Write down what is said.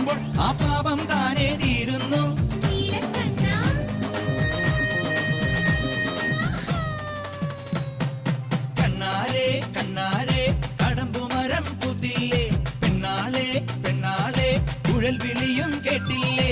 പാടുമ്പോൾ ആ പാപം താനേ തീരുന്നു. കണ്ണാരെ കണ്ണാരെ കടമ്പുമരം പുതിയേ, പെണ്ണാളെ പെണ്ണാളെ കുഴൽ വിളിയും കേട്ടില്ലേ?